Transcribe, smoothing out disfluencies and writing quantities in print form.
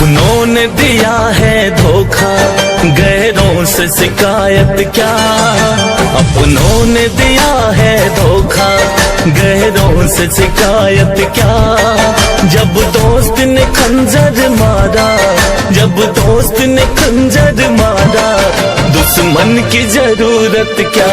अपनों ने दिया है धोखा, गैरों से शिकायत क्या। अपनों ने दिया है धोखा, गैरों से शिकायत क्या। जब दोस्त ने खंजर मारा, जब दोस्त ने खंजर मारा, दुश्मन की जरूरत क्या।